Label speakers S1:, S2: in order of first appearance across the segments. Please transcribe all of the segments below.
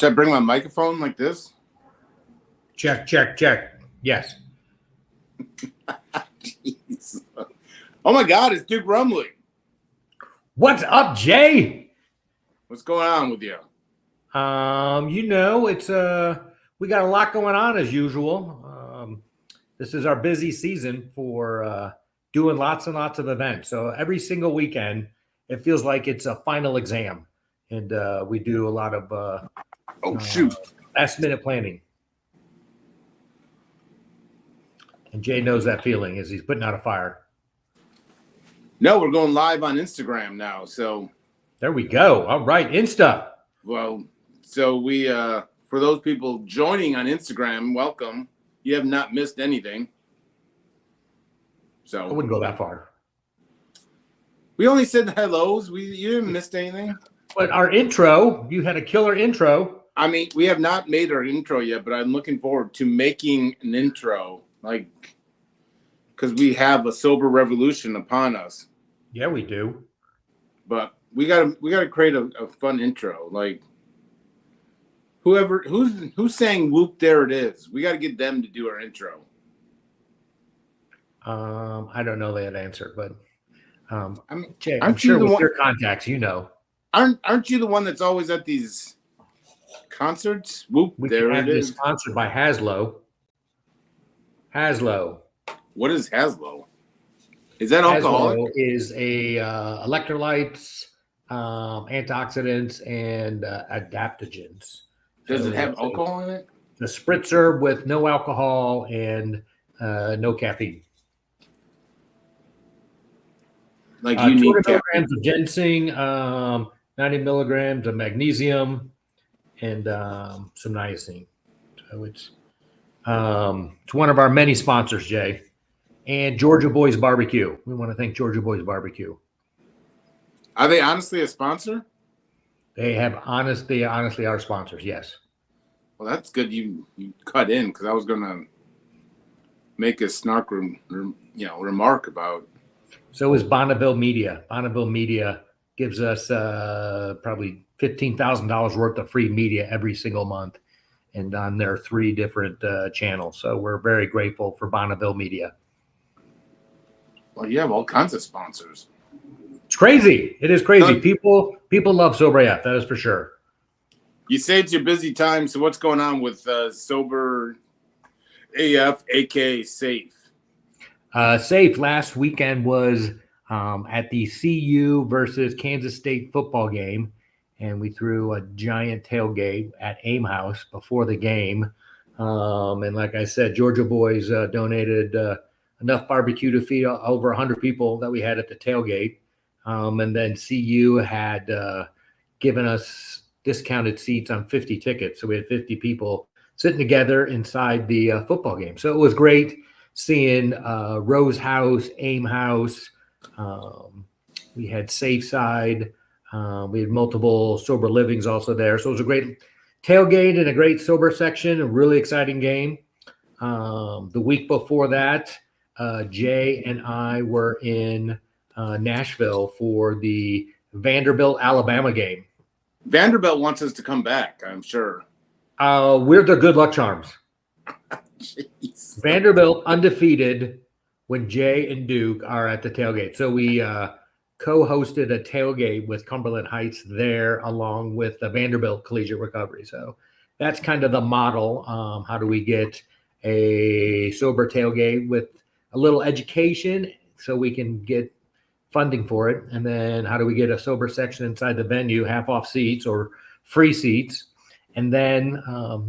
S1: Should I bring my microphone like this?
S2: Check, check, check. Yes.
S1: Jeez. Oh my God, it's Duke Rumley.
S2: What's up, Jay?
S1: What's going on with you?
S2: It's we got a lot going on as usual. This is our busy season for doing lots and lots of events. So every single weekend, it feels like it's a final exam, and we do a lot of last minute planning. And Jay knows that feeling as he's putting out a fire.
S1: No, we're going live on Instagram now. So
S2: there we go. All right, Insta.
S1: Well, so we for those people joining on Instagram, welcome. You have not missed anything. So
S2: I wouldn't go that far.
S1: We only said hellos. You didn't miss anything.
S2: But our intro, you had a killer intro.
S1: I mean, we have not made our intro yet, but I'm looking forward to making an intro, like, because we have a sober revolution upon us.
S2: Yeah, we do.
S1: But we gotta create a fun intro, like who's saying "whoop, there it is." We got to get them to do our intro.
S2: I don't know that answer, but
S1: I mean,
S2: Jay, I'm sure with your contacts, you know.
S1: Aren't you the one that's always at these concerts? Whoop, there it is.
S2: Sponsored by Haslo. Haslo.
S1: What is Haslo? Is that alcoholic?
S2: Haslo is a electrolytes, antioxidants, and adaptogens.
S1: Does it have alcohol in it?
S2: The spritzer with no alcohol and no caffeine.
S1: Like you need
S2: 200 milligrams of ginseng, 90 milligrams of magnesium, and some niacin. So it's one of our many sponsors, Jay. And Georgia Boys Barbecue. We want to thank Georgia Boys Barbecue.
S1: Are they honestly a sponsor?
S2: They honestly are sponsors, yes.
S1: Well, that's good. You cut in because I was gonna make a snark remark about.
S2: So is Bonneville Media. Bonneville Media gives us probably $15,000 worth of free media every single month, and on their 3 different channels. So we're very grateful for Bonneville Media.
S1: Well, you have all kinds of sponsors.
S2: It's crazy. It is crazy. People love Sober AF. That is for sure.
S1: You say it's your busy time. So what's going on with Sober AF, aka Safe?
S2: Safe last weekend was at the CU versus Kansas State football game, and we threw a giant tailgate at Aim House before the game. And like I said, Georgia Boys donated enough barbecue to feed over 100 people that we had at the tailgate. And then CU had given us discounted seats on 50 tickets. So we had 50 people sitting together inside the football game. So it was great seeing Rose House, Aim House. We had Safe Side. We had multiple sober livings also there. So it was a great tailgate and a great sober section, a really exciting game. The week before that, Jay and I were in Nashville for the Vanderbilt, Alabama game.
S1: Vanderbilt wants us to come back, I'm sure.
S2: We're the good luck charms.
S1: Jeez.
S2: Vanderbilt undefeated when Jay and Duke are at the tailgate. So we co-hosted a tailgate with Cumberland Heights there along with the Vanderbilt Collegiate Recovery. So that's kind of the model. How do we get a sober tailgate with a little education so we can get funding for it? And then how do we get a sober section inside the venue, half off seats or free seats? And then,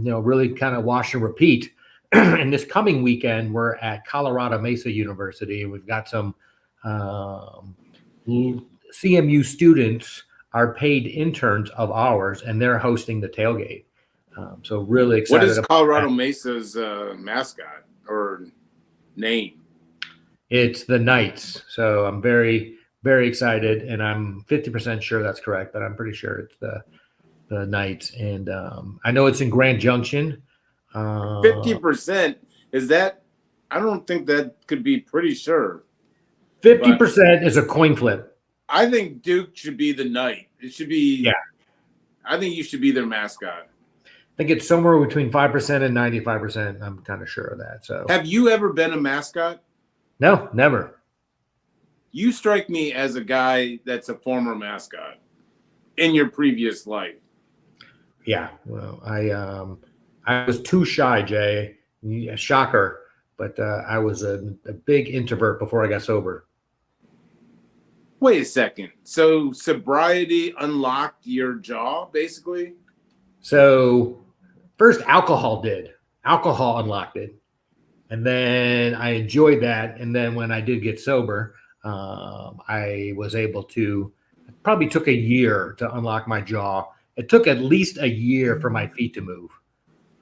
S2: really kind of wash and repeat. And this coming weekend, we're at Colorado Mesa University. We've got some CMU students are paid interns of ours, and they're hosting the tailgate. So really excited.
S1: What is Colorado Mesa's mascot or name?
S2: It's the Knights. So I'm very, very excited, and I'm 50% sure that's correct, but I'm pretty sure it's the Knights. And I know it's in Grand Junction.
S1: 50%? Is that? I don't think that could be pretty sure.
S2: 50% is a coin flip.
S1: I think Duke should be the Knight. It should be.
S2: Yeah.
S1: I think you should be their mascot.
S2: think it's somewhere between 5% and 95%. I'm kind of sure of that. So
S1: Have you ever been a mascot?
S2: no, never.
S1: You strike me as a guy that's a former mascot in your previous life.
S2: Yeah. Well, I was too shy, Jay. Yeah, shocker. But I was a big introvert before I got sober.
S1: Wait a second. So sobriety unlocked your jaw, basically?
S2: So first, alcohol did. Alcohol unlocked it, and then I enjoyed that. And then when I did get sober, I was able to. It probably took a year to unlock my jaw. It took at least a year for my feet to move.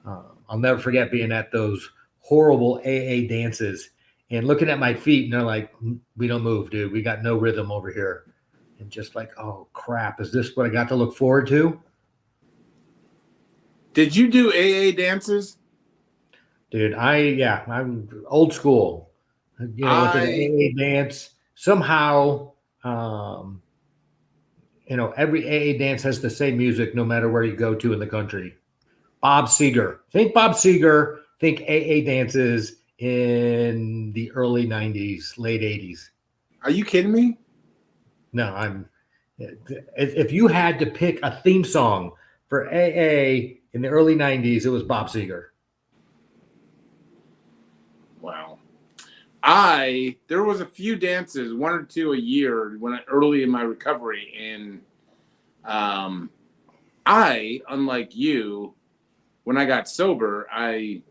S2: I'll never forget being at those horrible AA dances and looking at my feet, and they're like, "We don't move, dude. We got no rhythm over here." And just like, "Oh crap, is this what I got to look forward to?"
S1: Did you do AA dances?
S2: Dude, I'm old school. Went to the
S1: I
S2: AA dance. Somehow, every AA dance has the same music no matter where you go to in the country. Bob Seger. Think Bob Seger. Think AA dances in the early 90s, late 80s.
S1: Are you kidding me?
S2: No, if you had to pick a theme song for AA in the early 90s, it was Bob Seger.
S1: Wow. There was a few dances, one or two a year early in my recovery, and unlike you, when I got sober, I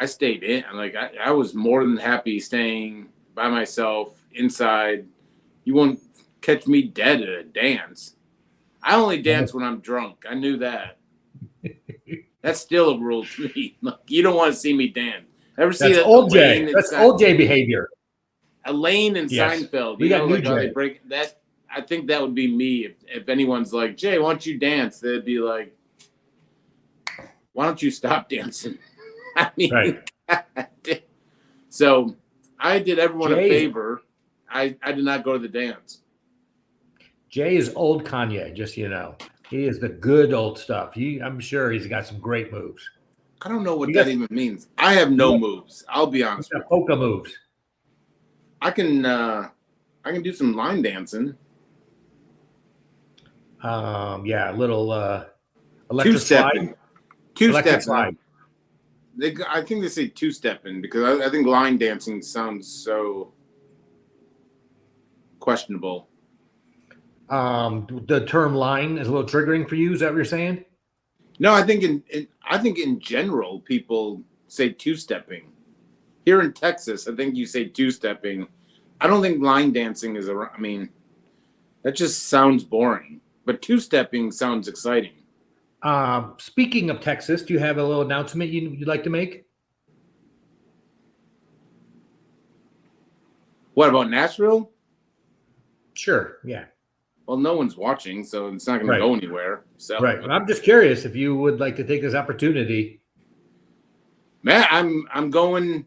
S1: stayed in. Like I was more than happy staying by myself inside. You won't catch me dead at a dance. I only dance when I'm drunk. I knew that. That's still a rule to me. Look, you don't want to see me dance. Ever see
S2: That's
S1: that
S2: old Jay. That's old Jay behavior.
S1: Elaine and
S2: Yes.
S1: Seinfeld.
S2: We got new
S1: how they
S2: Jay.
S1: break that. I think that would be me if anyone's like, Jay, why don't you dance? They'd be like, why don't you stop dancing? I mean,
S2: Right.
S1: So I did everyone
S2: Jay
S1: a favor. I did not go to the dance.
S2: Jay is old Kanye, just so you know. He is the good old stuff. I'm sure he's got some great moves.
S1: I don't know what that even means. I have no moves. I'll be honest with you.
S2: Polka moves.
S1: I can do some line dancing.
S2: A little electric
S1: Two-stepping.
S2: slide.
S1: Two-stepping.
S2: Slide.
S1: I think they say two-stepping because I think line dancing sounds so questionable.
S2: The term line is a little triggering for you. Is that what you're saying?
S1: No, I think in general people say two-stepping. Here in Texas, I think you say two-stepping. I don't think line dancing is I mean, that just sounds boring. But two-stepping sounds exciting.
S2: Speaking of Texas, do you have a little announcement you'd like to make?
S1: What about Nashville?
S2: Sure. Yeah.
S1: Well, no one's watching, so it's not going to go anywhere. So
S2: right. I'm just curious if you would like to take this opportunity.
S1: Man, I'm going.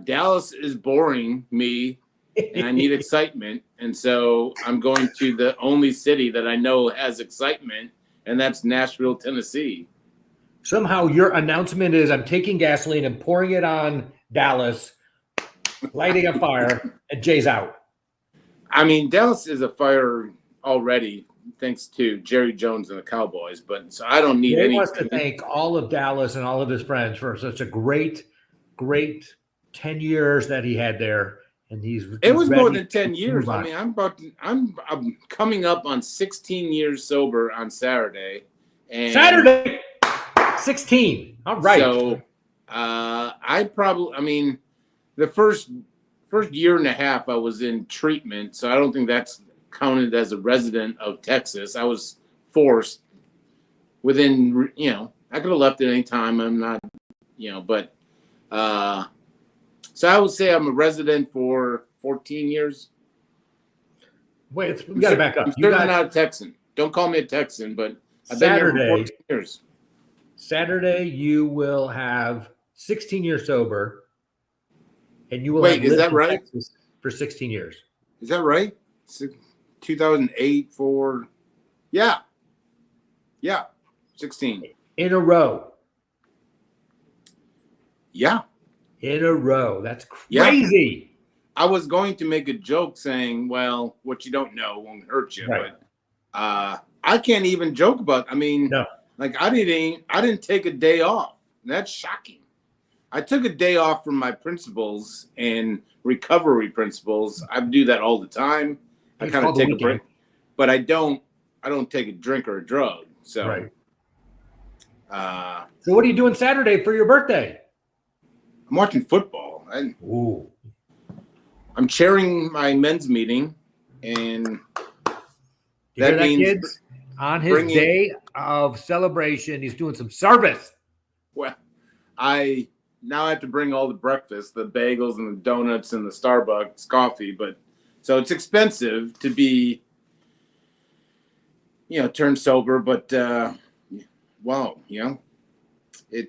S1: Dallas is boring me, and I need excitement, and so I'm going to the only city that I know has excitement, and that's Nashville, Tennessee.
S2: Somehow your announcement is I'm taking gasoline and pouring it on Dallas, lighting a fire, and Jay's out.
S1: I mean, Dallas is a fire already, thanks to Jerry Jones and the Cowboys. But so I don't need
S2: Jay
S1: any.
S2: wants to thank all of Dallas and all of his friends for such a great 10 years that he had there, and
S1: It was more than 10 years. I mean, I'm coming up on 16 years sober on Saturday. And
S2: Saturday, 16. All right.
S1: So, the first year and a half I was in treatment, so I don't think that's counted as a resident of Texas. I was forced within, I could have left at any time. I'm not, but so I would say I'm a resident for 14 years.
S2: Wait, we got to back up.
S1: I'm certainly not a Texan. Don't call me a Texan, but I've been here for 14 years.
S2: Saturday, you will have 16 years sober, and you will
S1: Wait, is that right?
S2: Texas for 16 years.
S1: Is that right? 2008 yeah. Yeah, 16.
S2: in a row.
S1: Yeah,
S2: In a row. That's
S1: yeah.
S2: crazy.
S1: I was going to make a joke saying, "Well, what you don't know won't hurt you,"
S2: Right.
S1: but I can't even joke about. I mean,
S2: No.
S1: like I didn't take a day off. That's shocking. I took a day off from my principles and recovery principles. I do that all the time. I
S2: It's
S1: kind of
S2: called the
S1: take a
S2: weekend.
S1: break, but I don't take a drink or a drug. So,
S2: Right.
S1: uh,
S2: So what are you doing Saturday for your birthday?
S1: I'm watching football.
S2: Ooh.
S1: I'm chairing my men's meeting, and
S2: You hear
S1: that
S2: that,
S1: means
S2: kids? On his
S1: bringing.
S2: day of celebration, he's doing some service.
S1: Well, I now have to bring all the breakfast, the bagels and the donuts and the Starbucks coffee, but so it's expensive to be, turn sober, but wow, it.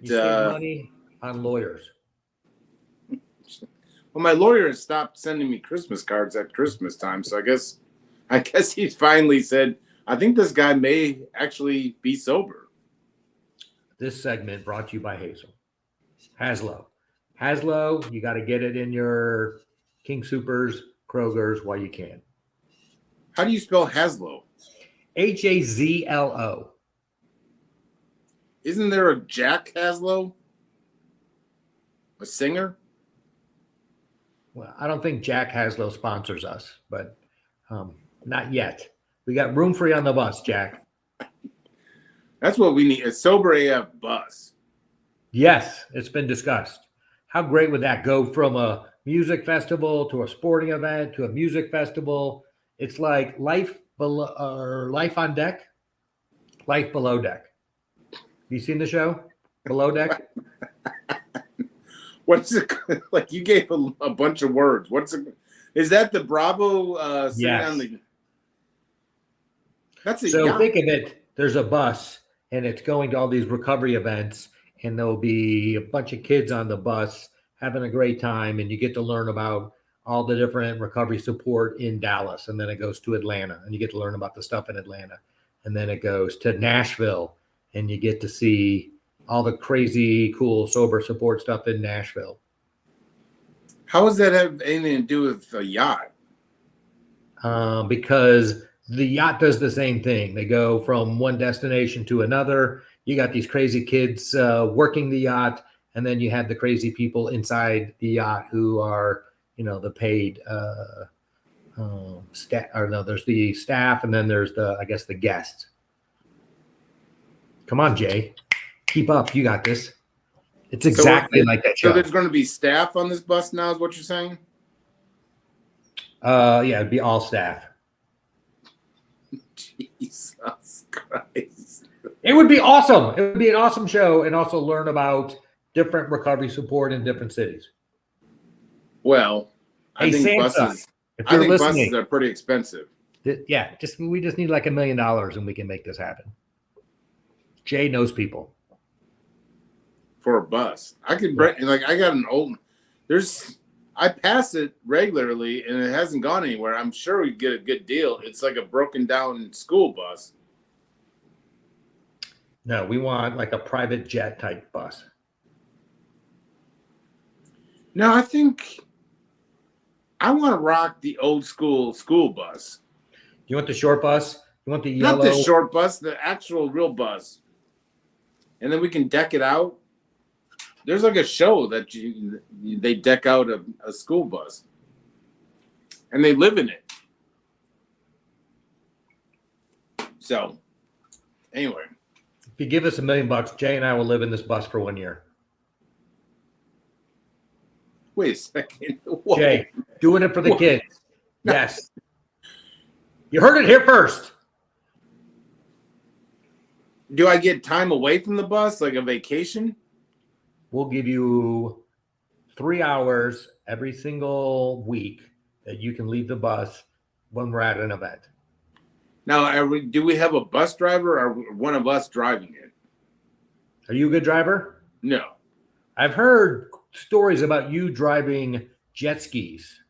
S2: You save money on lawyers.
S1: Well, my lawyer has stopped sending me Christmas cards at Christmas time, so I guess he's finally said, I think this guy may actually be sober.
S2: This segment brought to you by Hazel. Haslow. Haslow, you got to get it in your King Supers, Kroger's while you can.
S1: How do you spell Haslow?
S2: Hazlo.
S1: Isn't there a Jack Haslow? A singer?
S2: Well, I don't think Jack Haslow sponsors us, but not yet. We got room for you on the bus, Jack.
S1: That's what we need, a sober AF bus.
S2: Yes, it's been discussed. How great would that go from a music festival to a sporting event to a music festival? It's like life below or life on deck, life below deck. You seen the show Below Deck?
S1: What's it like? You gave a bunch of words. Is that the Bravo sitting
S2: Yes.
S1: on the? That's a
S2: So
S1: yacht.
S2: think of it. There's a bus, and it's going to all these recovery events, and there'll be a bunch of kids on the bus having a great time, and you get to learn about all the different recovery support in Dallas, and then it goes to Atlanta, and you get to learn about the stuff in Atlanta, and then it goes to Nashville, and you get to see all the crazy, cool, sober support stuff in Nashville.
S1: How does that have anything to do with a yacht?
S2: Because the yacht does the same thing. They go from one destination to another. You got these crazy kids working the yacht, and then you have the crazy people inside the yacht who are, the paid staff. Or no, there's the staff, and then there's the guests. Come on, Jay, keep up. You got this. It's exactly like that show.
S1: So there's going to be staff on this bus now, is what you're saying?
S2: Yeah, it'd be all staff.
S1: Jesus Christ.
S2: It would be awesome. It would be an awesome show, and also learn about different recovery support in different cities.
S1: Well, I think buses are pretty expensive.
S2: Yeah, we just need like $1 million and we can make this happen. Jay knows people.
S1: For a bus. I could I got an old I pass it regularly and it hasn't gone anywhere. I'm sure we'd get a good deal. It's like a broken down school bus.
S2: No, we want like a private jet type bus.
S1: No, I think I want to rock the old school bus.
S2: You want the short bus? You want the yellow?
S1: Not the short bus, the actual real bus. And then we can deck it out. There's like a show that they deck out a school bus. And they live in it. So, anyway.
S2: If you give us $1 million, Jay and I will live in this bus for 1 year.
S1: Wait a second. Whoa.
S2: Jay, doing it for the kids. Yes. You heard it here first.
S1: Do I get time away from the bus, like a vacation?
S2: We'll give you 3 hours every single week that you can leave the bus when we're at an event.
S1: Now, do we have a bus driver or one of us driving it?
S2: Are you a good driver?
S1: No.
S2: I've heard stories about you driving jet skis.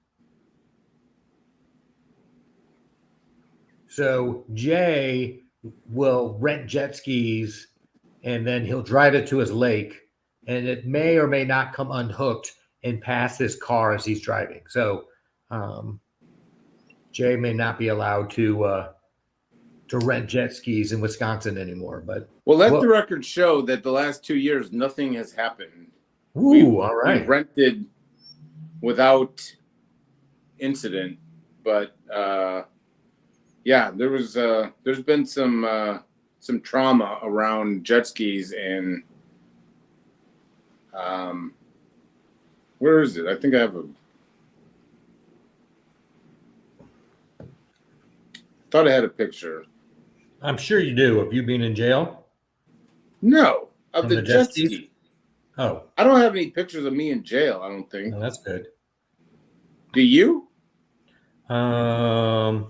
S2: So Jay will rent jet skis, and then he'll drive it to his lake, and it may or may not come unhooked and pass his car as he's driving. So Jay may not be allowed to rent jet skis in Wisconsin anymore. But
S1: Well, let the record show that the last 2 years nothing has happened.
S2: All right.
S1: We rented without incident, but yeah, there's been some trauma around jet skis and where is it? I think I have thought I had a picture.
S2: I'm sure you do. Of you being in jail?
S1: No, of the jet ski.
S2: Oh,
S1: I don't have any pictures of me in jail. I don't think.
S2: that's good.
S1: Do you?
S2: I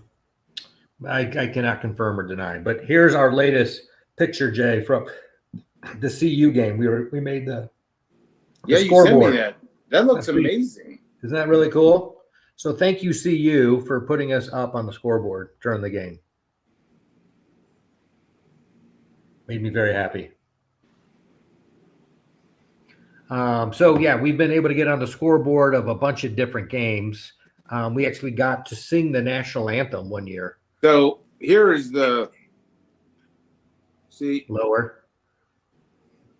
S2: cannot confirm or deny. But here's our latest picture, Jay, from the CU game. We made the
S1: you sent me that. That looks amazing.
S2: Isn't that really cool? So thank you, CU, for putting us up on the scoreboard during the game. Made me very happy. So yeah, we've been able to get on the scoreboard of a bunch of different games. We actually got to sing the national anthem one year.
S1: So here is
S2: lower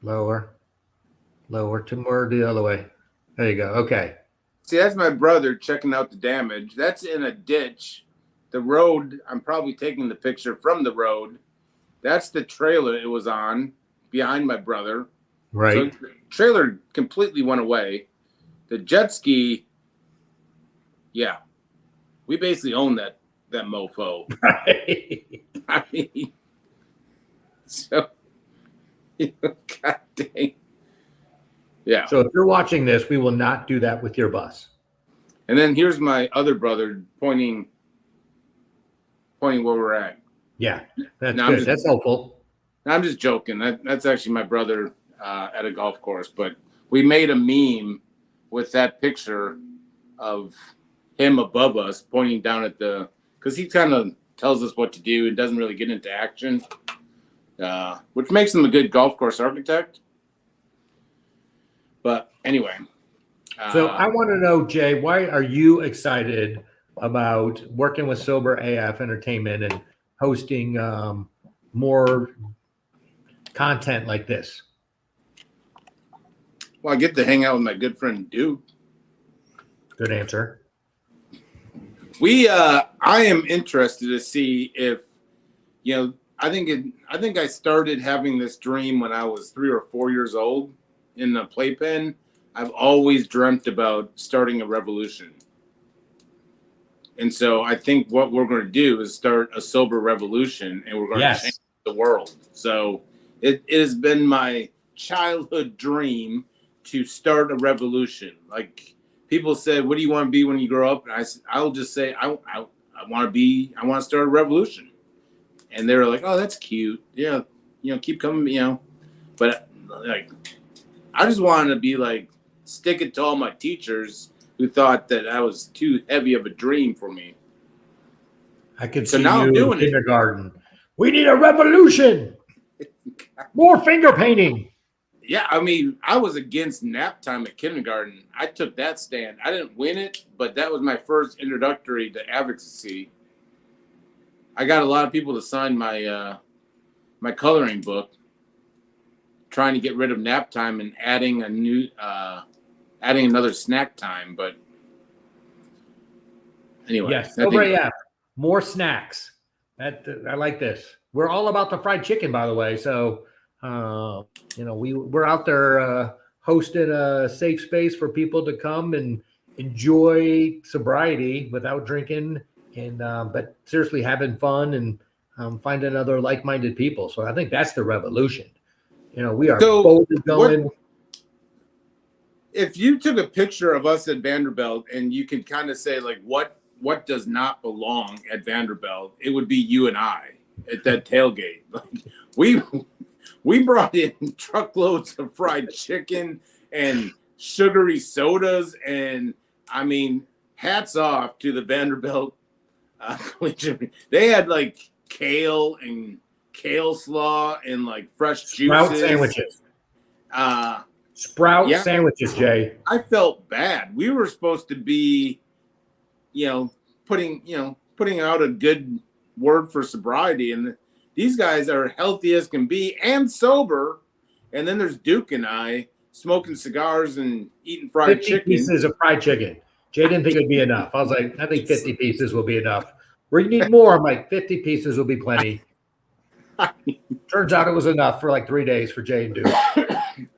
S2: to more the other way. There you go. Okay.
S1: See, that's my brother checking out the damage. That's in a ditch. The road, I'm probably taking the picture from the road. That's the trailer it was on behind my brother.
S2: Right.
S1: So the trailer completely went away. The jet ski, yeah. We basically own that mofo.
S2: Right.
S1: I mean, so, God dang. Yeah.
S2: So if you're watching this, we will not do that with your bus.
S1: And then here's my other brother pointing where we're at.
S2: Yeah, that's good. That's helpful.
S1: I'm just joking. That's actually my brother at a golf course. But we made a meme with that picture of him above us pointing down at because he kind of tells us what to do and doesn't really get into action, which makes him a good golf course architect. But anyway.
S2: So I want to know, Jay, why are you excited about working with Sober AF Entertainment and hosting more content like this?
S1: Well, I get to hang out with my good friend Duke.
S2: Good answer.
S1: I am interested to see if, I think I started having this dream when I was 3 or 4 years old in the playpen. I've always dreamt about starting a revolution. And so I think what we're going to do is start a sober revolution, and we're going to change the world. So it has been my childhood dream to start a revolution. Like people said, what do you want to be when you grow up? And I'll just say, I want to start a revolution. And they were like, oh, that's cute. Yeah. Keep coming, but like, I just wanted to be like, stick it to all my teachers who thought that I was too heavy of a dream for me.
S2: I could see now you in kindergarten. We need a revolution. More finger painting.
S1: Yeah, I mean, I was against nap time at kindergarten. I took that stand. I didn't win it, but that was my first introductory to advocacy. I got a lot of people to sign my my coloring book, trying to get rid of nap time and adding another snack time. But anyway,
S2: yes, more snacks. I like this. We're all about the fried chicken, by the way. So we're out there hosting a safe space for people to come and enjoy sobriety without drinking, and but seriously having fun and finding other like-minded people. So I think that's the revolution. We are boldly going.
S1: If you took a picture of us at Vanderbilt and you can kind of say like what does not belong at Vanderbilt, it would be you and I at that tailgate. Like we brought in truckloads of fried chicken and sugary sodas, and I mean, hats off to the Vanderbilt They had like kale and kale slaw and like fresh
S2: Sprout
S1: juices.
S2: sandwiches.
S1: Uh,
S2: Sprout sandwiches, Jay.
S1: I felt bad. We were supposed to be, putting out a good word for sobriety, and these guys are healthy as can be and sober. And then there's Duke and I smoking cigars and eating fried
S2: 50
S1: chicken.
S2: pieces of fried chicken. Jay didn't think it'd be enough. I was like, I think 50 pieces will be enough. We need more. I'm like, 50 pieces will be plenty. Turns out it was enough for like 3 days for Jay and Duke.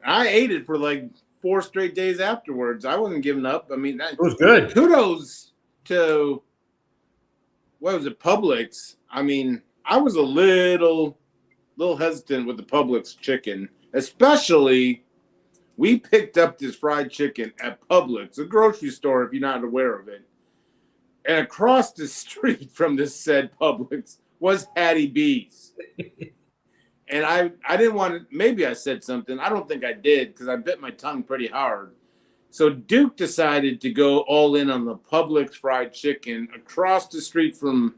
S1: I ate it for like 4 straight days afterwards. I wasn't giving up. I mean,
S2: it was good.
S1: Kudos to, what was it, Publix. I mean, I was a little hesitant with the Publix chicken, especially we picked up this fried chicken at Publix, a grocery store, if you're not aware of it. And across the street from this said Publix was Hattie B's. And I didn't want to, maybe I said something. I don't think I did because I bit my tongue pretty hard. So Duke decided to go all in on the Publix fried chicken across the street from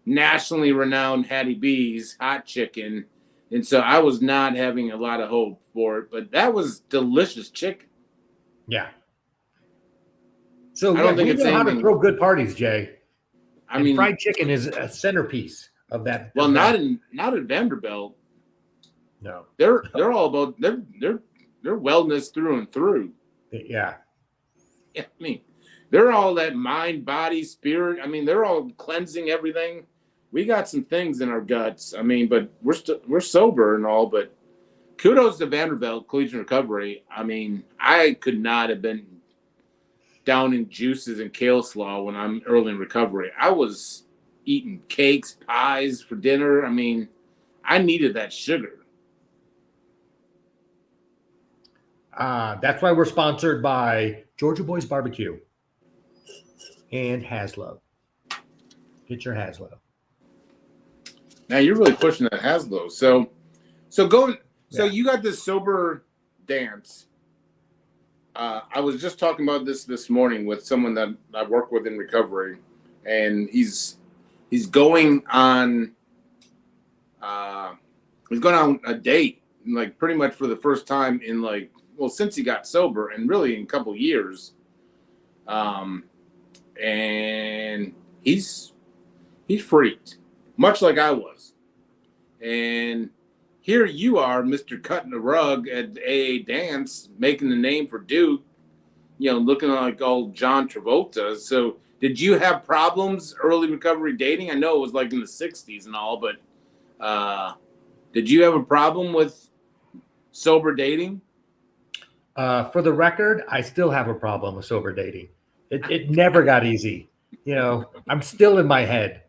S1: nationally renowned Hattie B's hot chicken. And so I was not having a lot of hope for it, but that was delicious chicken.
S2: Yeah. So
S1: I don't think
S2: we
S1: it's
S2: know how to
S1: anything.
S2: throw good parties, Jay.
S1: I mean,
S2: fried chicken is a centerpiece of that.
S1: Well, not at Vanderbilt.
S2: No,
S1: they're all about their wellness through and through.
S2: Yeah.
S1: I mean, they're all that mind, body, spirit. I mean, they're all cleansing everything. We got some things in our guts. I mean, but we're sober and all. But kudos to Vanderbilt Collegiate Recovery. I mean, I could not have been downing juices and kale slaw when I'm early in recovery. I was eating cakes, pies for dinner. I mean, I needed that sugar.
S2: That's why we're sponsored by Georgia Boys Barbecue and Haslow. Get your Haslow.
S1: Now you're really pushing that Haslow. So you got this sober dance. I was just talking about this morning with someone that I work with in recovery, and he's going on a date, like pretty much for the first time in since he got sober and really in a couple years. And he's freaked, much like I was. And here you are, Mr. Cutting the Rug at AA Dance, making the name for Duke, looking like old John Travolta. So did you have problems early recovery dating? I know it was like in the 60s and all, but did you have a problem with sober dating?
S2: For the record, I still have a problem with sober dating. It never got easy. I'm still in my head,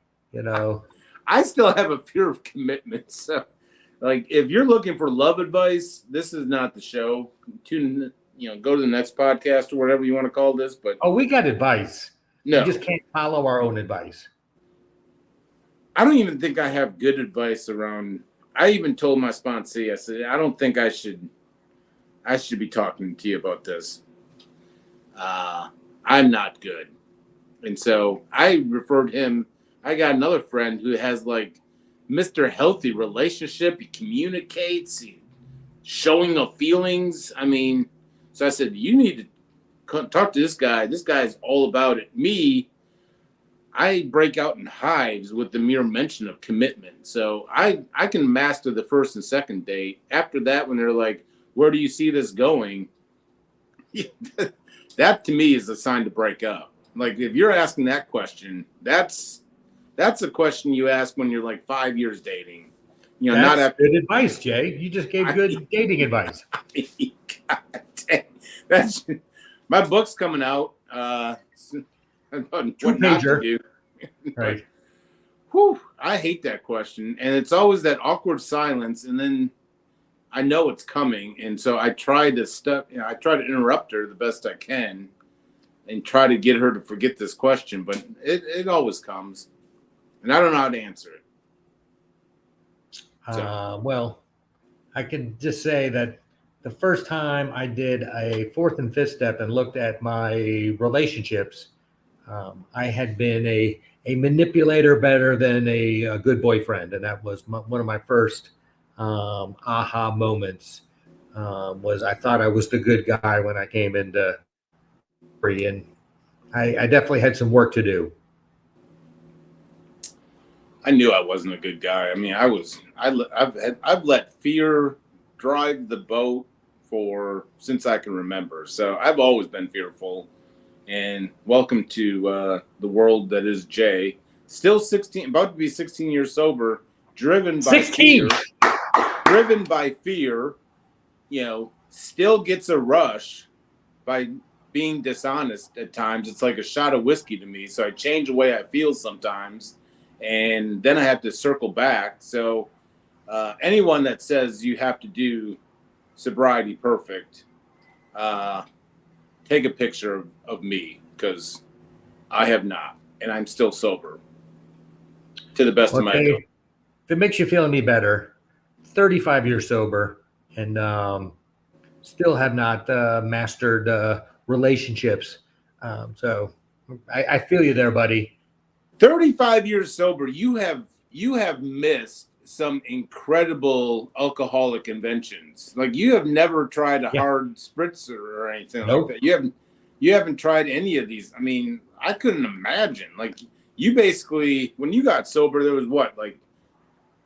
S1: I still have a fear of commitment. So, if you're looking for love advice, this is not the show. Go to the next podcast or whatever you want to call this. But
S2: we got advice.
S1: No,
S2: we just can't follow our own advice.
S1: I don't even think I have good advice around. I even told my sponsee, I said, I don't think I should be talking to you about this. I'm not good. And so I referred him. I got another friend who has Mr. Healthy Relationship. He communicates, showing no feelings. I mean, so I said, you need to talk to this guy. This guy's all about it. Me, I break out in hives with the mere mention of commitment. So I can master the first and second date. After that, when they're like, where do you see this going? That to me is a sign to break up. If you're asking that question, that's a question you ask when you're 5 years dating.
S2: That's
S1: not after
S2: good advice, Jay. You just gave good dating advice.
S1: God dang. That's my book's coming out. About what not to do.
S2: Right.
S1: Whew, I hate that question, and it's always that awkward silence, and then I know it's coming, and so I try to I try to interrupt her the best I can, and try to get her to forget this question, but it always comes, and I don't know how to answer it.
S2: Well, I can just say that the first time I did a fourth and fifth step and looked at my relationships, I had been a manipulator better than a good boyfriend, and that was one of my first aha moments. Was I thought I was the good guy when I came into recovery, and I definitely had some work to do.
S1: I knew I wasn't a good guy. I mean, I've let fear drive the boat for since I can remember. So I've always been fearful. And welcome to the world that is Jay. Still 16, about to be 16 years sober, driven by
S2: 16.
S1: fear. Driven by fear, still gets a rush by being dishonest at times. It's like a shot of whiskey to me. So I change the way I feel sometimes, and then I have to circle back. So anyone that says you have to do sobriety perfect, take a picture of me, because I have not, and I'm still sober to the best of my ability.
S2: If it makes you feel any better, 35 years sober, and still have not mastered relationships. So I feel you there, buddy.
S1: 35 years sober, you have missed some incredible alcoholic inventions. Like, you have never tried a hard spritzer or anything like that. You haven't tried any of these. I mean, I couldn't imagine. Like, you basically, when you got sober, there was what, like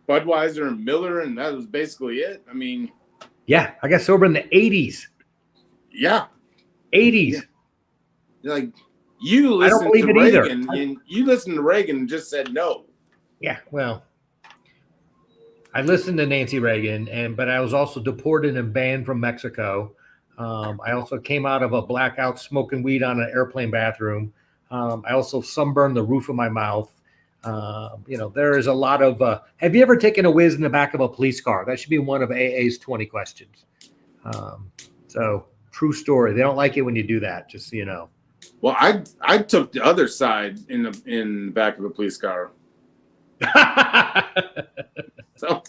S1: Budweiser and Miller, and that was basically it. I mean,
S2: yeah, I got sober in the 80s.
S1: Yeah.
S2: 80s.
S1: Yeah. Like, you listened to Reagan, and you listened to Reagan and just said no.
S2: Yeah, well, I listened to Nancy Reagan, but I was also deported and banned from Mexico. I also came out of a blackout smoking weed on an airplane bathroom. I also sunburned the roof of my mouth. There is a lot of. Have you ever taken a whiz in the back of a police car? That should be one of AA's 20 questions. So, true story. They don't like it when you do that, just so you know.
S1: Well, I took the other side in the back of a police car. So,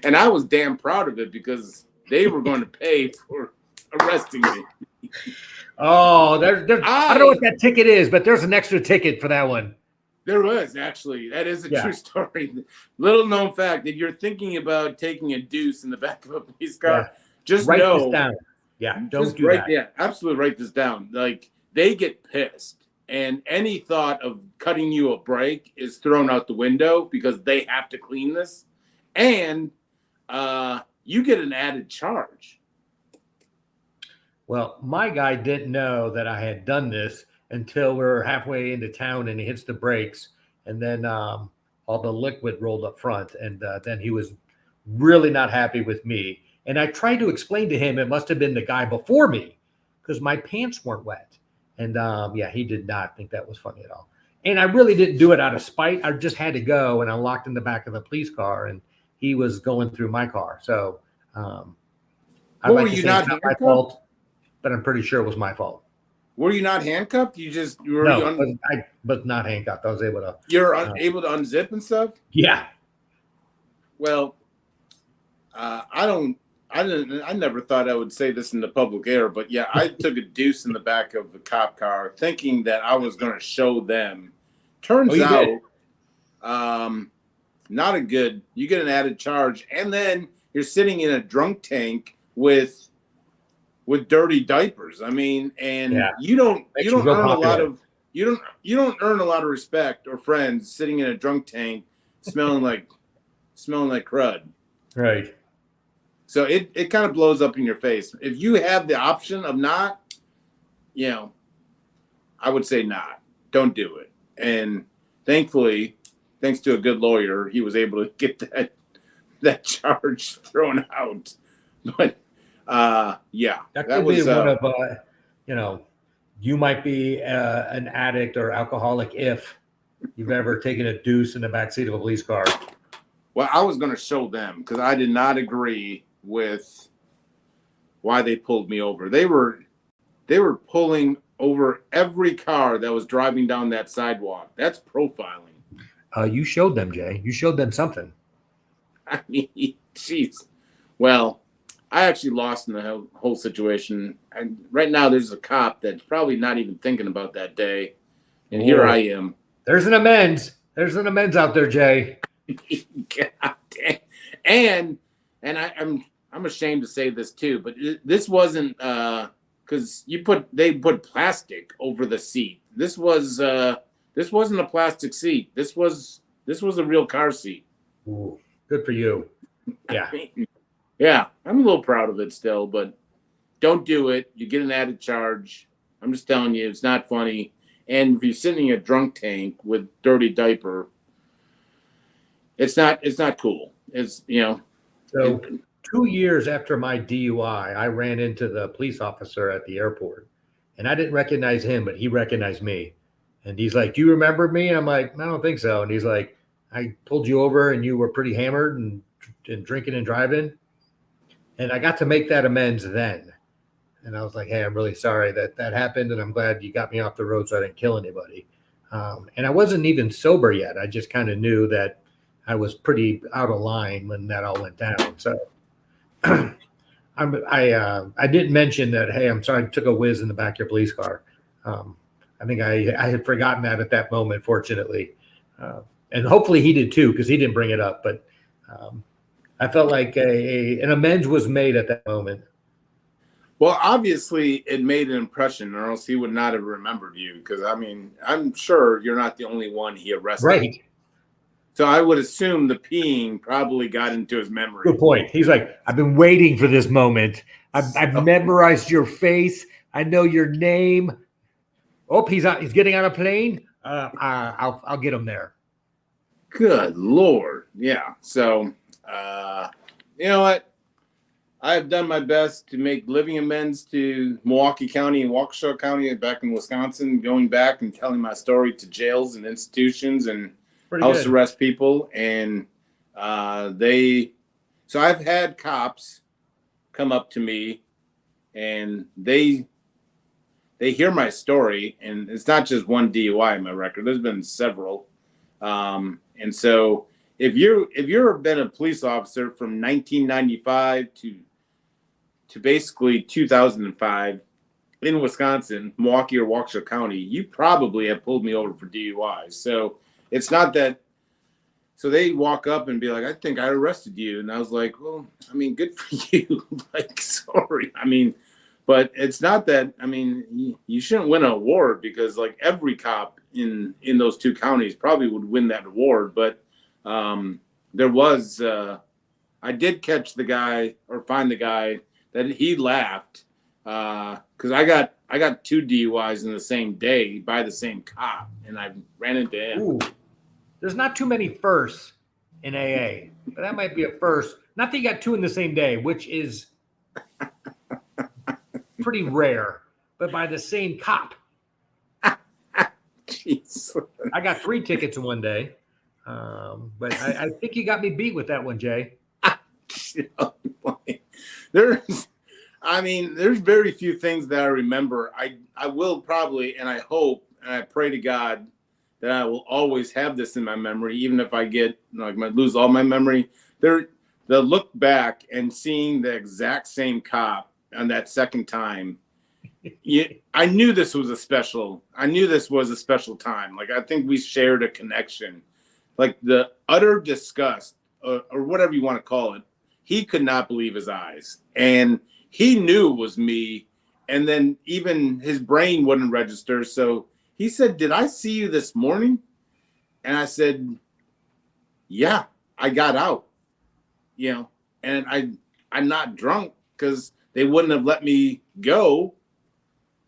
S1: and I was damn proud of it, because they were going to pay for arresting me.
S2: Oh, I don't know what that ticket is, but there's an extra ticket for that one.
S1: There was, actually. That is a true story. Little known fact, if you're thinking about taking a deuce in the back of a police car, just
S2: write
S1: know.
S2: This down. Yeah, don't do that.
S1: Yeah, absolutely write this down. Like, they get pissed, and any thought of cutting you a break is thrown out the window, because they have to clean this, and you get an added charge.
S2: Well, my guy didn't know that I had done this until we were halfway into town, and he hits the brakes, and then all the liquid rolled up front, and then he was really not happy with me. And I tried to explain to him it must have been the guy before me, because my pants weren't wet. And he did not think that was funny at all. And I really didn't do it out of spite. I just had to go, and I locked in the back of the police car, and he was going through my car. So I'd like to say it's not my fault, but I'm pretty sure it was my fault.
S1: Were you not handcuffed?
S2: I was not handcuffed. I was able to.
S1: You're able to unzip and stuff?
S2: Yeah.
S1: Well, I never thought I would say this in the public air, but yeah, I took a deuce in the back of the cop car, thinking that I was going to show them. Turns out, not a good. You get an added charge, and then you're sitting in a drunk tank with dirty diapers. I mean, and you don't earn a lot of you don't earn a lot of respect or friends sitting in a drunk tank smelling like crud.
S2: Right.
S1: So it kind of blows up in your face. If you have the option of not, I would say not. Don't do it. And thankfully, thanks to a good lawyer, he was able to get that charge thrown out. But
S2: that could be one of you might be an addict or alcoholic if you've ever taken a deuce in the backseat of a police car.
S1: Well, I was going to show them, because I did not agree with why they pulled me over. They were pulling over every car that was driving down that sidewalk. That's profiling.
S2: You showed them, Jay. You showed them something.
S1: I mean, jeez. Well, I actually lost in the whole situation. And right now, there's a cop that's probably not even thinking about that day, and here I am.
S2: There's an amends. There's an amends out there, Jay.
S1: God damn. And I'm ashamed to say this too, but this wasn't because they put plastic over the seat. This wasn't a plastic seat. This was a real car seat.
S2: Ooh, good for you. Yeah.
S1: Yeah, I'm a little proud of it still, but don't do it. You get an added charge. I'm just telling you, it's not funny. And if you're sitting in a drunk tank with dirty diaper, it's not cool. It's
S2: So 2 years after my DUI, I ran into the police officer at the airport, and I didn't recognize him, but he recognized me. And he's like, "Do you remember me?" And I'm like, "I don't think so." And he's like, "I pulled you over, and you were pretty hammered and drinking and driving." And I got to make that amends then. And I was like, "Hey, I'm really sorry that happened, and I'm glad you got me off the road so I didn't kill anybody." And I wasn't even sober yet. I just kind of knew that I was pretty out of line when that all went down. So I didn't mention that. Hey, I'm sorry, I took a whiz in the back of your police car. I think I had forgotten that at that moment, fortunately, and hopefully he did too, because he didn't bring it up. But I felt like an amends was made at that moment.
S1: Well, obviously it made an impression, or else he would not have remembered you. Because I mean, I'm sure you're not the only one he arrested.
S2: Right.
S1: So I would assume the peeing probably got into his memory.
S2: Good point. He's like, "I've been waiting for this moment. I've memorized your face. I know your name. Oh, he's getting on a plane. I'll get him there."
S1: Good Lord. Yeah. So, you know what? I have done my best to make living amends to Milwaukee County and Waukesha County back in Wisconsin, going back and telling my story to jails and institutions and house arrest people. And so I've had cops come up to me and they hear my story, and it's not just one DUI in my record. There's been several. And so if you've been a police officer from 1995 to basically 2005 in Wisconsin, Milwaukee or Waukesha County, you probably have pulled me over for DUIs. So it's not that. So they walk up and be like, "I think I arrested you," and I was like, "Well, I mean, good for you." Like, sorry. I mean, but it's not that. I mean, you shouldn't win an award, because like every cop in those two counties probably would win that award. But there was, I did catch the guy, or find the guy that he laughed, because I got 2 DUIs in the same day by the same cop, and I ran into him.
S2: Ooh. There's not too many firsts in AA, but that might be a first. Not that you got 2 in the same day, which is pretty rare, but by the same cop.
S1: Jeez.
S2: I got 3 tickets in one day, but I think you got me beat with that one, Jay.
S1: There's very few things that I remember. I will probably, and I hope, and I pray to God that I will always have this in my memory, even if I might lose all my memory. The look back and seeing the exact same cop on that second time, I knew this was a special time. Like, I think we shared a connection. Like, the utter disgust, or whatever you want to call it, he could not believe his eyes. And he knew it was me, and then even his brain wouldn't register. So he said, "Did I see you this morning?" And I said, "Yeah, I got out, and I'm not drunk, because they wouldn't have let me go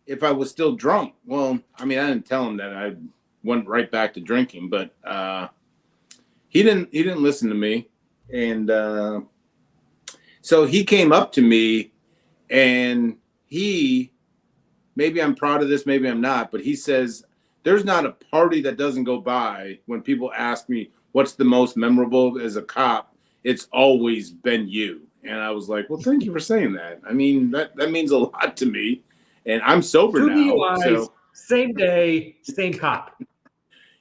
S1: if I was still drunk." Well, I mean, I didn't tell him that I went right back to drinking, but he didn't listen to me. And so he came up to me, and maybe I'm proud of this, maybe I'm not, but he says, "There's not a party that doesn't go by when people ask me what's the most memorable as a cop. It's always been you." And I was like, "Well, thank you for saying that. I mean, that means a lot to me, and I'm sober
S2: 2
S1: now."
S2: DUIs,
S1: so
S2: same day, same cop.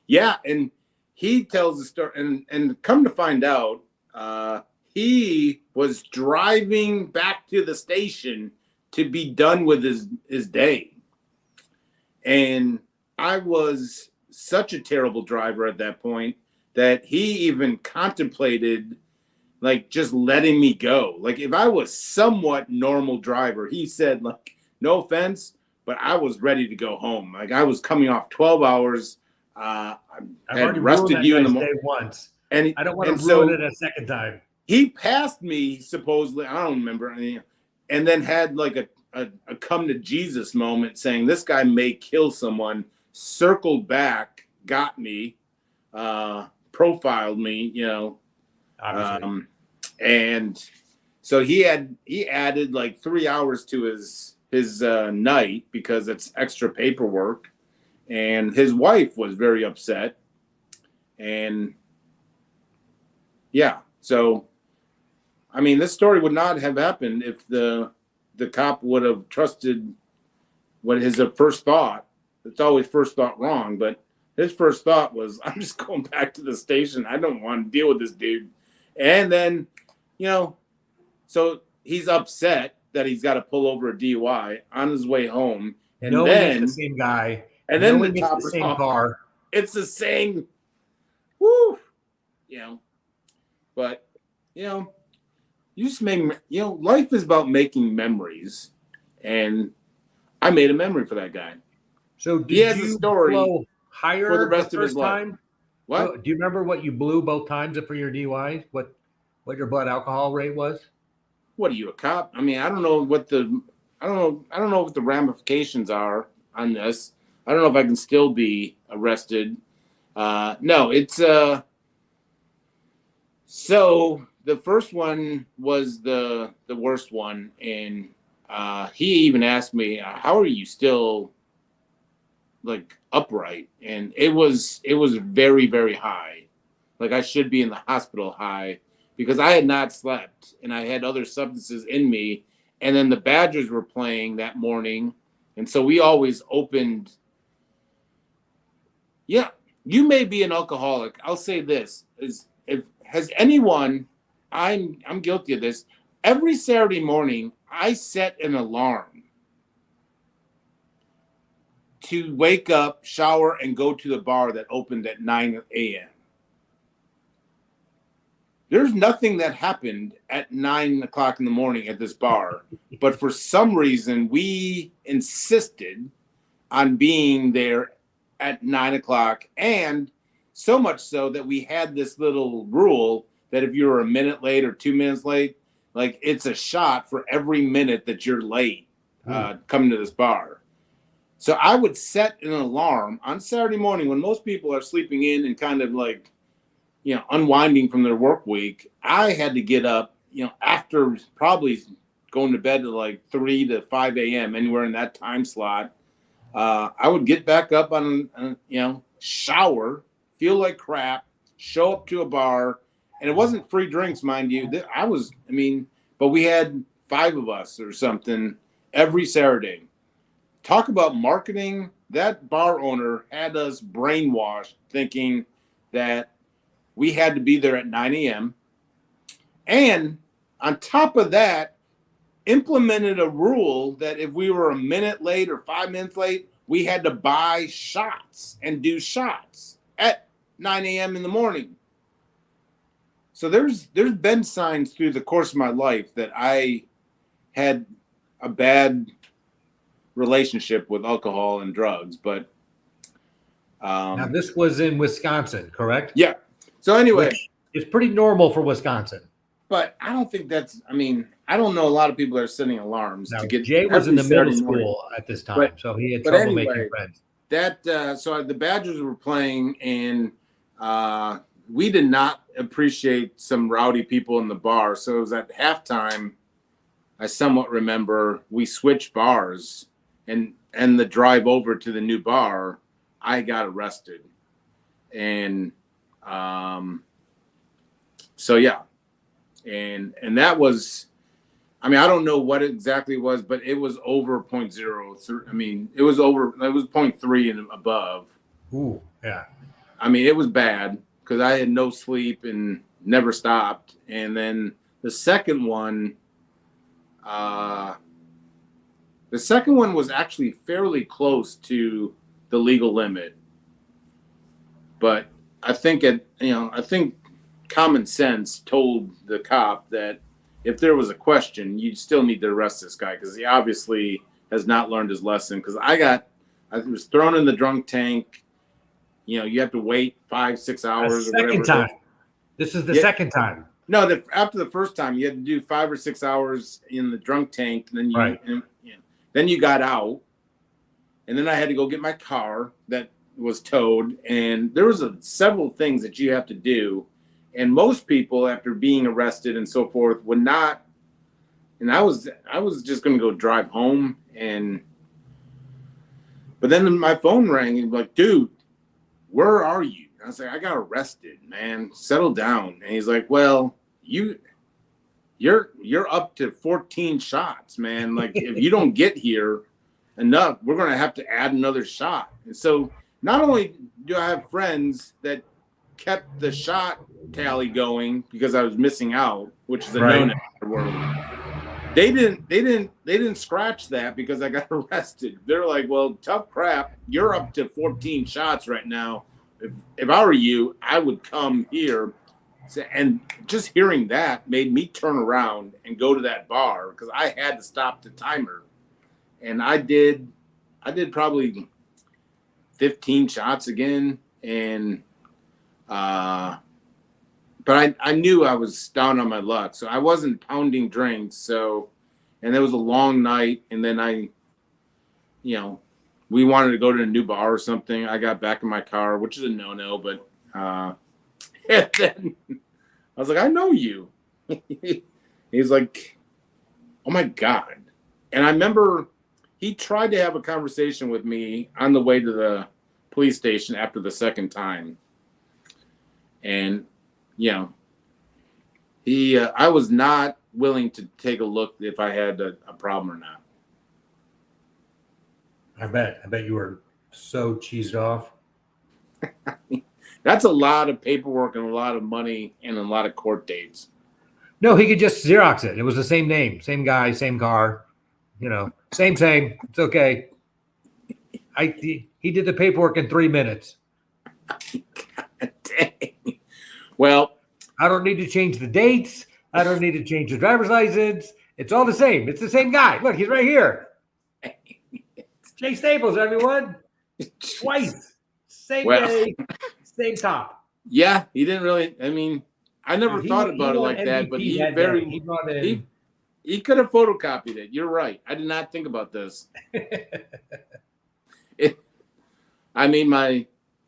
S1: Yeah, and he tells the story, and come to find out, he was driving back to the station to be done with his day. And I was such a terrible driver at that point that he even contemplated like just letting me go. Like if I was somewhat normal driver, he said like, no offense, but I was ready to go home. Like I was coming off 12 hours.
S2: I've
S1: had
S2: already
S1: rusted
S2: ruined that
S1: you in the
S2: guy's
S1: morning
S2: day once.
S1: and
S2: I don't want to
S1: so
S2: ruin it a second time.
S1: he passed me supposedly. I don't remember any, and then had like a come to Jesus moment saying this guy may kill someone, circled back, got me, profiled me,
S2: Obviously.
S1: and so he added like 3 hours to his night because it's extra paperwork, and his wife was very upset, and yeah, so I mean this story would not have happened if the cop would have trusted what his first thought. It's always first thought wrong, but his first thought was, I'm just going back to the station. I don't want to deal with this dude. And then, so he's upset that he's got to pull over a DUI on his way home. And
S2: knowing
S1: then
S2: it's the same guy,
S1: and then
S2: knowing
S1: the
S2: it's
S1: top
S2: the same car.
S1: It's the same. Woo. But you just make, life is about making memories. And I made a memory for that guy.
S2: So
S1: he has a story
S2: blow higher
S1: for the rest of his
S2: first
S1: life.
S2: Time?
S1: What?
S2: Do you remember what you blew both times for your DUI? What your blood alcohol rate was?
S1: What are you, a cop? I mean, I don't know what the ramifications are on this. I don't know if I can still be arrested. No, it's so the first one was the worst one, and he even asked me, how are you still like upright? And it was very, very high. Like I should be in the hospital high because I had not slept and I had other substances in me. And then the Badgers were playing that morning. And so we always opened. Yeah, you may be an alcoholic. I'll say this is has anyone, I'm guilty of this. Every Saturday morning, I set an alarm to wake up, shower, and go to the bar that opened at 9 a.m. There's nothing that happened at 9 o'clock in the morning at this bar, but for some reason, we insisted on being there at 9 o'clock, and so much so that we had this little rule that if you were a minute late or 2 minutes late, like it's a shot for every minute that you're late coming to this bar. So I would set an alarm on Saturday morning when most people are sleeping in and kind of like, unwinding from their work week. I had to get up, after probably going to bed at like 3 to 5 a.m., anywhere in that time slot. I would get back up on, shower, feel like crap, show up to a bar. And it wasn't free drinks, mind you. But we had 5 of us or something every Saturday. Talk about marketing. That bar owner had us brainwashed thinking that we had to be there at 9 a.m. And on top of that, implemented a rule that if we were a minute late or 5 minutes late, we had to buy shots and do shots at 9 a.m. in the morning. So there's been signs through the course of my life that I had a bad relationship with alcohol and drugs, but
S2: now this was in Wisconsin, correct?
S1: Yeah. So anyway,
S2: it's pretty normal for Wisconsin.
S1: But I don't think that's. I don't know a lot of people that are setting alarms to get.
S2: Jay was in the middle school at this time, so he had trouble making friends.
S1: So the Badgers were playing, and we did not appreciate some rowdy people in the bar. So it was at halftime. I somewhat remember we switched bars, and the drive over to the new bar, I got arrested, and so yeah, and that was, I don't know what it exactly was, but it was over 0.0. It was 0.3 and above.
S2: Ooh, yeah.
S1: It was bad because I had no sleep and never stopped. And then The second one, uh, was actually fairly close to the legal limit, but I think I think common sense told the cop that if there was a question, you'd still need to arrest this guy because he obviously has not learned his lesson. Because I was thrown in the drunk tank. You have to wait 5-6 hours or whatever.
S2: Second time. This is the second time.
S1: No, after the first time, you had to do 5 or 6 hours in the drunk tank, and then then you got out, and then I had to go get my car that was towed, and there was several things that you have to do, and most people, after being arrested and so forth, would not. And I was just going to go drive home, but then my phone rang and like, dude, where are you? I was like, I got arrested, man. Settle down. And he's like, well, you're up to 14 shots, man. Like, if you don't get here enough, we're going to have to add another shot. And so not only do I have friends that kept the shot tally going because I was missing out, which is a no-no in the world. They didn't scratch that because I got arrested. They're like, well, tough crap. You're up to 14 shots right now. If I were you, I would come here. And just hearing that made me turn around and go to that bar because I had to stop the timer. And I did probably 15 shots again. And but I knew I was down on my luck. So I wasn't pounding drinks. And it was a long night. And then we wanted to go to a new bar or something. I got back in my car, which is a no-no, but and then I was like, I know you. He's like, oh my God. And I remember he tried to have a conversation with me on the way to the police station after the second time. And, I was not willing to take a look if I had a problem or not.
S2: I bet you were so cheesed off.
S1: That's a lot of paperwork and a lot of money and a lot of court dates.
S2: No, he could just Xerox it. It was the same name, same guy, same car, same. It's okay. He did the paperwork in 3 minutes.
S1: God dang. Well,
S2: I don't need to change the dates. I don't need to change the driver's license. It's all the same. It's the same guy. Look, he's right here. Jay Staples, everyone. Twice. Same day, same top.
S1: Yeah, he didn't really. I mean, I never thought about it like that, but he could have photocopied it. You're right. I did not think about this.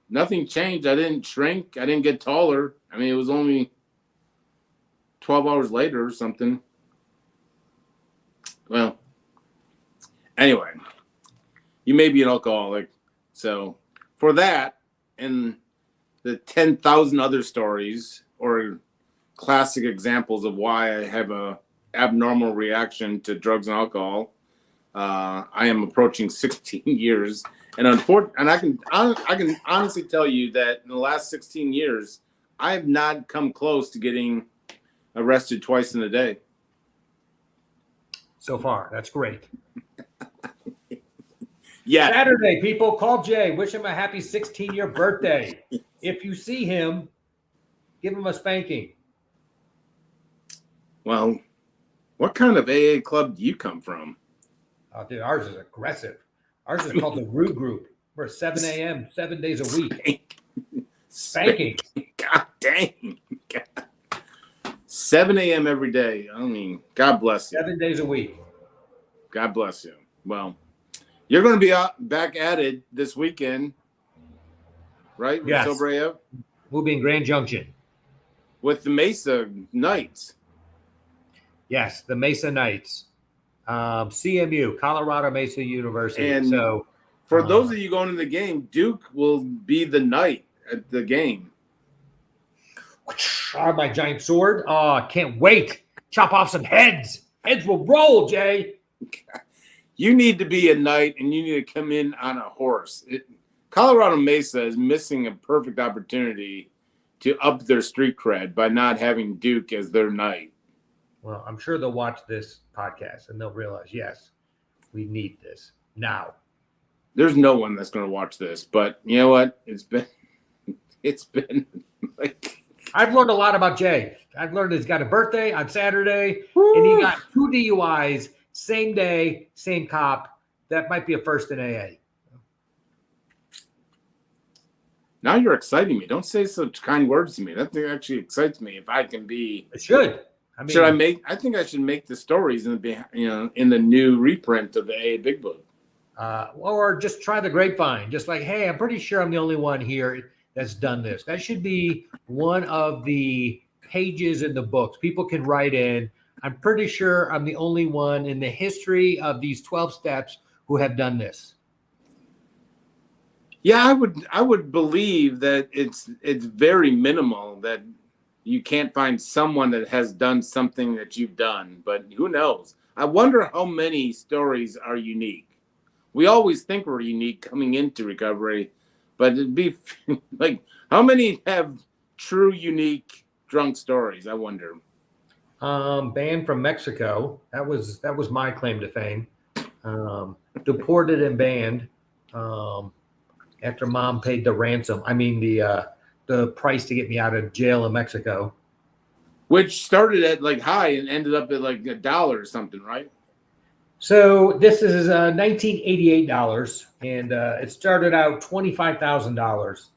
S1: Nothing changed. I didn't shrink. I didn't get taller. I mean, it was only 12 hours later or something. Well, anyway, you may be an alcoholic. So for that and the 10,000 other stories or classic examples of why I have a abnormal reaction to drugs and alcohol, I am approaching 16 years. And I can honestly tell you that in the last 16 years, I have not come close to getting arrested twice in a day.
S2: So far, that's great.
S1: Yeah.
S2: Saturday, people, call Jay. Wish him a happy 16-year birthday. If you see him, give him a spanking.
S1: Well, what kind of AA club do you come from?
S2: Oh, dude, ours is aggressive. Ours is called the Root Group. We're at 7 a.m., 7 days a week. Spanking.
S1: God dang. God. 7 a.m. every day. I mean, God bless you.
S2: 7 days a week.
S1: God bless you. Well, you're going to be back at it this weekend, right?
S2: Yes.
S1: Sobriety?
S2: We'll be in Grand Junction.
S1: With the Mesa Knights.
S2: Yes, the Mesa Knights. CMU, Colorado Mesa University.
S1: And
S2: so,
S1: for those of you going to the game, Duke will be the knight at the game.
S2: Oh, my giant sword. Oh, I can't wait. Chop off some heads. Heads will roll, Jay.
S1: You need to be a knight, and you need to come in on a horse. Colorado Mesa is missing a perfect opportunity to up their street cred by not having Duke as their knight.
S2: Well, I'm sure they'll watch this podcast and they'll realize, yes, we need this now.
S1: There's no one that's going to watch this, but you know what? It's been like.
S2: I've learned a lot about Jay. I've learned he's got a birthday on Saturday,
S1: Woo!
S2: and he got 2 DUIs, same day, same cop. That might be a first in AA.
S1: Now you're exciting me. Don't say such kind words to me. That thing actually excites me. If I can be,
S2: It should. I mean,
S1: should I make? I think I should make the stories in the new reprint of the AA Big Book.
S2: Or just try the grapevine. Just like, hey, I'm pretty sure I'm the only one here that's done this. That should be one of the pages in the books. People can write in. I'm pretty sure I'm the only one in the history of these 12 steps who have done this.
S1: Yeah, I would believe that it's very minimal that you can't find someone that has done something that you've done, but who knows? I wonder how many stories are unique. We always think we're unique coming into recovery, but it'd be like, how many have true unique drunk stories? I wonder.
S2: Banned from Mexico. That was my claim to fame. Deported and banned after mom paid the ransom. I mean the price to get me out of jail in Mexico.
S1: Which started at like high and ended up at like $1 or something, right?
S2: So this is $1988, and it started out $25,000.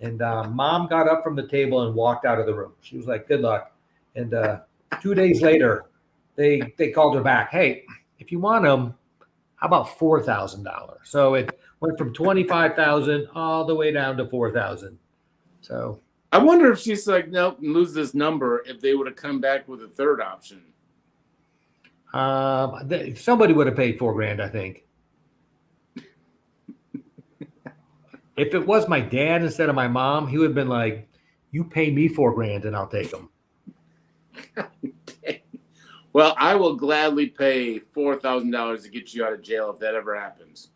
S2: And mom got up from the table and walked out of the room. She was like, "Good luck." And 2 days later, they called her back. "Hey, if you want them, how about $4,000?" So it went from 25,000 all the way down to 4,000. So
S1: I wonder if she's like, nope, lose this number. If they would have come back with a third option.
S2: Somebody would have paid $4,000, I think. If it was my dad instead of my mom, he would have been like, "You pay me $4,000 and I'll take them."
S1: Well, I will gladly pay $4,000 to get you out of jail if that ever happens.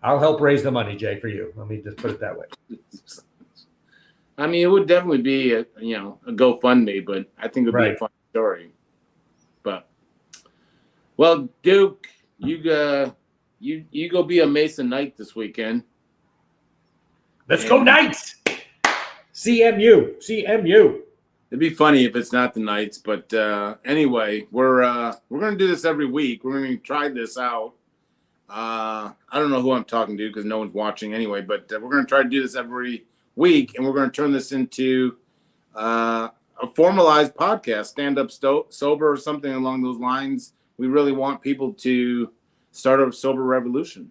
S2: I'll help raise the money, Jay, for you. Let me just put it that way.
S1: I mean, it would definitely be a GoFundMe, but I think it would be a fun story. But well, Duke, you go be a Mason Knight this weekend.
S2: Let's go Knights! CMU.
S1: It'd be funny if it's not the Knights, but anyway, we're gonna do this every week. We're gonna try this out. I don't know who I'm talking to because no one's watching anyway, but we're gonna try to do this every week, and we're gonna turn this into a formalized podcast, stand up sober or something along those lines. We really want people to start a sober revolution.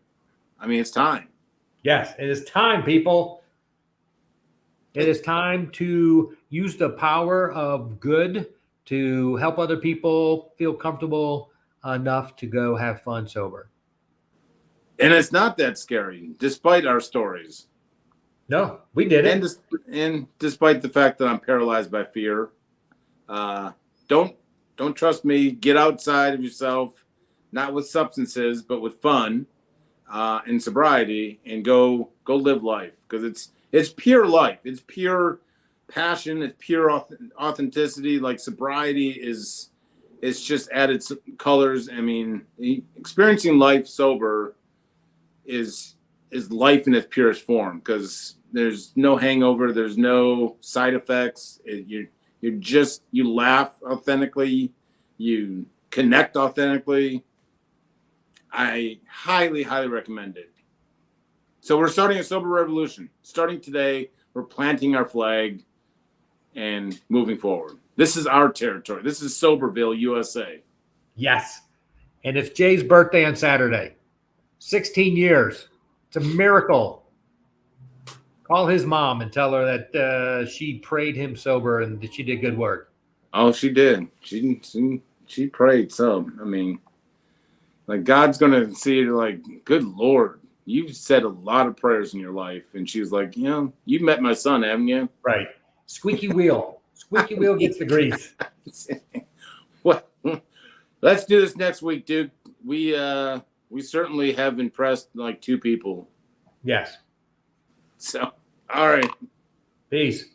S1: I mean, it's time.
S2: Yes, it is time, people. It is time to use the power of good to help other people feel comfortable enough to go have fun sober.
S1: And it's not that scary, despite our stories.
S2: No, we did it.
S1: And despite the fact that I'm paralyzed by fear, don't trust me. Get outside of yourself, not with substances, but with fun and sobriety, and go live life, because it's pure life. It's pure passion. It's pure authenticity. Like sobriety it's just added colors. I mean, experiencing life sober is life in its purest form, because there's no hangover, there's no side effects. You laugh authentically, you connect authentically. I highly recommend it. So we're starting a sober revolution. Starting today, we're planting our flag and moving forward. This is our territory. This is Soberville, USA.
S2: Yes. And it's Jay's birthday on Saturday. 16 years. It's a miracle. Call his mom and tell her that she prayed him sober and that she did good work.
S1: Oh, she did. She prayed so. I mean, like, God's going to see it like, good Lord, you've said a lot of prayers in your life. And she was like, you met my son, haven't you?
S2: Right. Squeaky wheel. Squeaky wheel gets the grease.
S1: Well, let's do this next week, dude. We certainly have impressed like 2 people.
S2: Yes.
S1: So, all right.
S2: Peace.